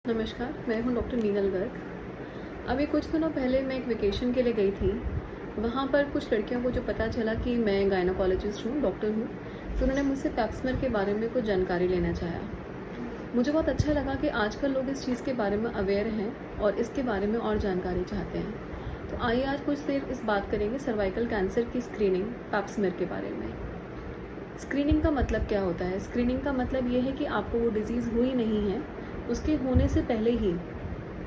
नमस्कार, मैं हूं डॉक्टर मीनल गर्ग। अभी कुछ दिनों पहले मैं एक वेकेशन के लिए गई थी। वहां पर कुछ लड़कियों को जो पता चला कि मैं गायनोकोलॉजिस्ट हूं, डॉक्टर हूं, तो उन्होंने मुझसे पैप्समेर के बारे में कुछ जानकारी लेना चाहा। मुझे बहुत अच्छा लगा कि आजकल लोग इस चीज़ के बारे में अवेयर हैं और इसके बारे में और जानकारी चाहते हैं। तो आइए आज कुछ देर इस बात करेंगे सर्वाइकल कैंसर की स्क्रीनिंग पैप्समेर के बारे में। स्क्रीनिंग का मतलब क्या होता है? स्क्रीनिंग का मतलब ये है कि आपको वो डिज़ीज़ हुई नहीं है, उसके होने से पहले ही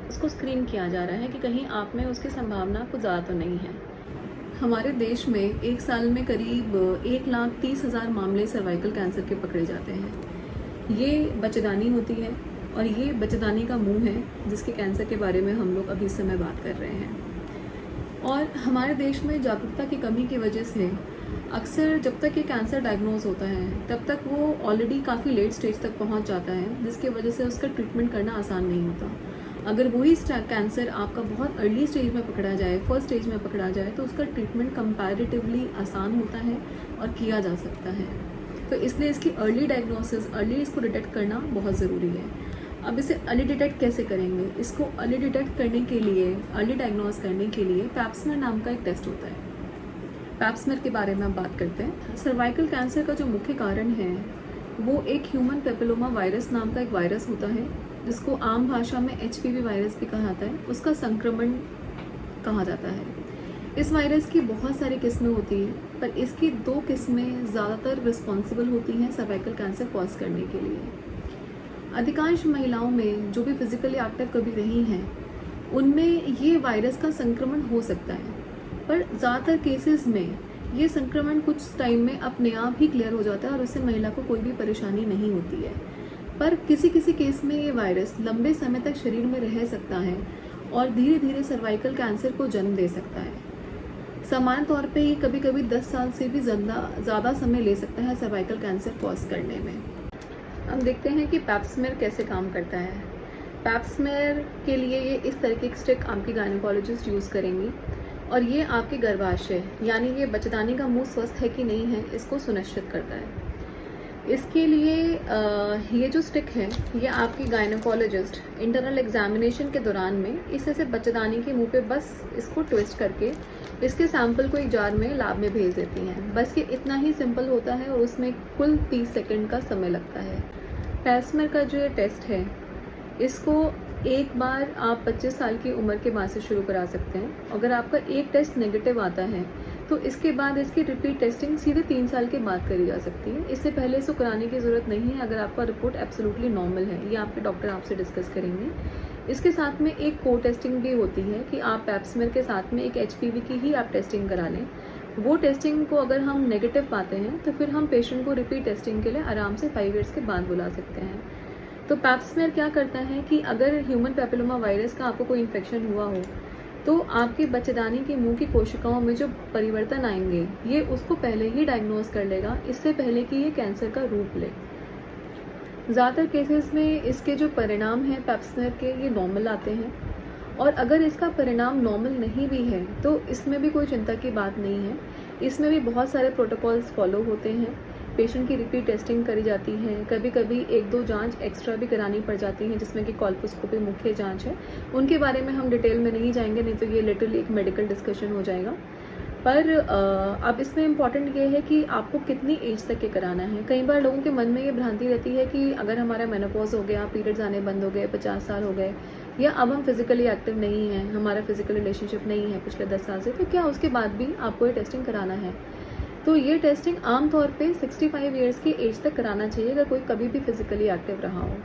उसको स्क्रीन किया जा रहा है कि कहीं आप में उसकी संभावना कुछ ज़्यादा तो नहीं है। हमारे देश में एक साल में करीब 1,30,000 मामले सर्वाइकल कैंसर के पकड़े जाते हैं। ये बच्चेदानी होती है और ये बच्चेदानी का मुंह है जिसके कैंसर के बारे में हम लोग अभी इस समय बात कर रहे हैं। और हमारे देश में जागरूकता की कमी की वजह से अक्सर जब तक ये कैंसर डायग्नोज होता है तब तक वो ऑलरेडी काफ़ी लेट स्टेज तक पहुंच जाता है, जिसकी वजह से उसका ट्रीटमेंट करना आसान नहीं होता। अगर वही कैंसर आपका बहुत अर्ली स्टेज में पकड़ा जाए, फर्स्ट स्टेज में पकड़ा जाए, तो उसका ट्रीटमेंट कंपैरेटिवली आसान होता है और किया जा सकता है। तो इसलिए इसकी अर्ली डायग्नोसिस, अर्ली इसको डिटेक्ट करना बहुत ज़रूरी है। अब इसे अर्ली डिटेक्ट कैसे करेंगे? इसको अर्ली डिटेक्ट करने के लिए, अर्ली डायग्नोज करने के लिए पैप्समेर नाम का एक टेस्ट होता है। पैप्समेर के बारे में हम बात करते हैं। सर्वाइकल कैंसर का जो मुख्य कारण है वो एक ह्यूमन पेपिलोमा वायरस नाम का एक वायरस होता है, जिसको आम भाषा में HPV वायरस भी कहा जाता है। उसका संक्रमण कहा जाता है। इस वायरस की बहुत सारी किस्में होती हैं, पर इसकी 2 किस्में ज़्यादातर रिस्पॉन्सिबल होती हैं सर्वाइकल कैंसर कॉज करने के लिए। अधिकांश महिलाओं में जो भी फिजिकली एक्टिव कभी रही हैं, उनमें ये वायरस का संक्रमण हो सकता है, पर ज़्यादातर केसेस में ये संक्रमण कुछ टाइम में अपने आप ही क्लियर हो जाता है और उससे महिला को कोई भी परेशानी नहीं होती है। पर किसी किसी केस में ये वायरस लंबे समय तक शरीर में रह सकता है और धीरे धीरे सर्वाइकल कैंसर को जन्म दे सकता है। सामान्य तौर पे ये कभी कभी 10 साल से भी ज़्यादा समय ले सकता है सर्वाइकल कैंसर कॉज करने में। हम देखते हैं कि पैप्समेर कैसे काम करता है। पैप्समेर के लिए ये इस तरह की स्टिक आपकी गायनोकोलॉजिस्ट यूज़ करेंगी और ये आपके गर्भाशय यानी ये बच्चेदानी का मुंह स्वस्थ है कि नहीं है इसको सुनिश्चित करता है। इसके लिए ये जो स्टिक है ये आपकी गायनोकोलॉजिस्ट इंटरनल एग्जामिनेशन के दौरान में इस तरह से बच्चेदानी के मुंह पे बस इसको ट्विस्ट करके इसके सैंपल को एक जार में लैब में भेज देती हैं। बस ये इतना ही सिंपल होता है और उसमें कुल 30 सेकंड का समय लगता है। पैप्समेर का जो ये टेस्ट है इसको एक बार आप 25 साल की उम्र के बाद से शुरू करा सकते हैं। अगर आपका एक टेस्ट नेगेटिव आता है तो इसके बाद इसकी रिपीट टेस्टिंग सीधे 3 साल के बाद करी जा सकती है। इससे पहले इसको कराने की ज़रूरत नहीं है अगर आपका रिपोर्ट एब्सोल्युटली नॉर्मल है। ये आपके डॉक्टर आपसे डिस्कस करेंगे। इसके साथ में एक को टेस्टिंग भी होती है कि आप पैप्समेर के साथ में एक HPV की ही आप टेस्टिंग करा लें। वो टेस्टिंग को अगर हम नेगेटिव पाते हैं तो फिर हम पेशेंट को रिपीट टेस्टिंग के लिए आराम से 5 ईयर्स के बाद बुला सकते हैं। तो पैप्समेर क्या करता है कि अगर ह्यूमन पेपिलोमा वायरस का आपको कोई इन्फेक्शन हुआ हो तो आपके बच्चेदानी के मुंह की कोशिकाओं में जो परिवर्तन आएंगे ये उसको पहले ही डायग्नोज कर लेगा, इससे पहले कि ये कैंसर का रूप ले। ज़्यादातर केसेस में इसके जो परिणाम हैं पैप्समेर के ये नॉर्मल आते हैं और अगर इसका परिणाम नॉर्मल नहीं भी है तो इसमें भी कोई चिंता की बात नहीं है। इसमें भी बहुत सारे प्रोटोकॉल्स फॉलो होते हैं। पेशेंट की रिपीट टेस्टिंग करी जाती है। कभी कभी 1-2 जांच एक्स्ट्रा भी करानी पड़ जाती हैं, जिसमें कि कॉल्पोस्कोपी मुख्य जांच है। उनके बारे में हम डिटेल में नहीं जाएंगे, नहीं तो ये लिटरली एक मेडिकल डिस्कशन हो जाएगा। पर अब इसमें इम्पॉर्टेंट ये है कि आपको कितनी एज तक के कराना है। कई बार लोगों के मन में ये भ्रांति रहती है कि अगर हमारा मेनोपॉज हो गया, पीरियड्स आने बंद हो गए, 50 साल हो गए, या अब हम फिजिकली एक्टिव नहीं हैं, हमारा फिजिकल रिलेशनशिप नहीं है पिछले 10 साल से, तो क्या उसके बाद भी आपको ये टेस्टिंग कराना है? तो ये टेस्टिंग आमतौर पे 65 ईयर्स की एज तक कराना चाहिए अगर कोई कभी भी फिजिकली एक्टिव रहा हो।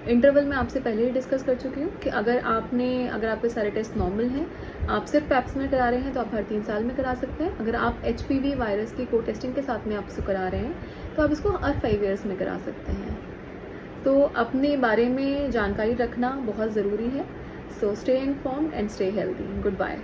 इंटरवल में आपसे पहले ही डिस्कस कर चुकी हूँ कि अगर आपके सारे टेस्ट नॉर्मल हैं, आप सिर्फ पैप्समेर करा रहे हैं तो आप हर 3 साल में करा सकते हैं। अगर आप HPV वायरस की को टेस्टिंग के साथ में आप इसको करा रहे हैं तो आप इसको हर 5 ईयर्स में करा सकते हैं। तो अपने बारे में जानकारी रखना बहुत ज़रूरी है। So stay informed and stay healthy. Good bye.